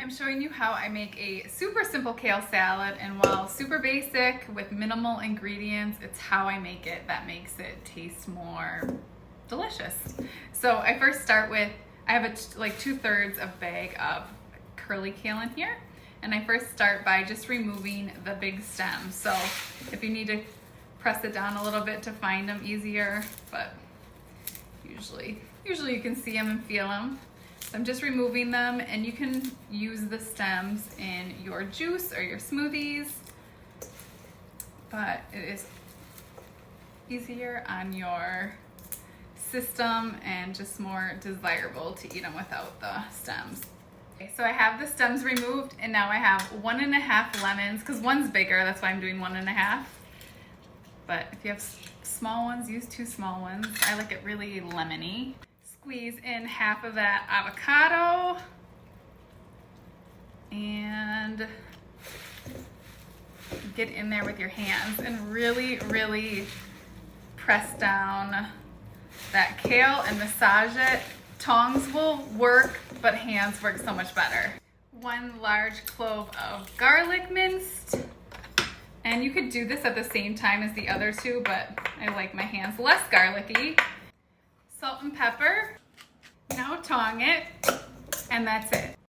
I'm showing you how I make a super simple kale salad, and while super basic with minimal ingredients, it's how I make it that makes it taste more delicious. So I first start with, I have like 2/3 of bag of curly kale in here, and I first start by just removing the big stems. So if you need to press it down a little bit to find them easier, but usually you can see them and feel them. So I'm just removing them, and you can use the stems in your juice or your smoothies, but it is easier on your system and just more desirable to eat them without the stems. Okay, so I have the stems removed, and now I have 1.5 lemons, because one's bigger, that's why I'm doing 1.5. But if you have small ones, use 2 small ones. I like it really lemony. Squeeze in half of that avocado and get in there with your hands and really press down that kale and massage it. Tongs will work, but hands work so much better. 1 large clove of garlic minced. And you could do this at the same time as the other 2, but I like my hands less garlicky. Salt and pepper. Now tong it, and that's it.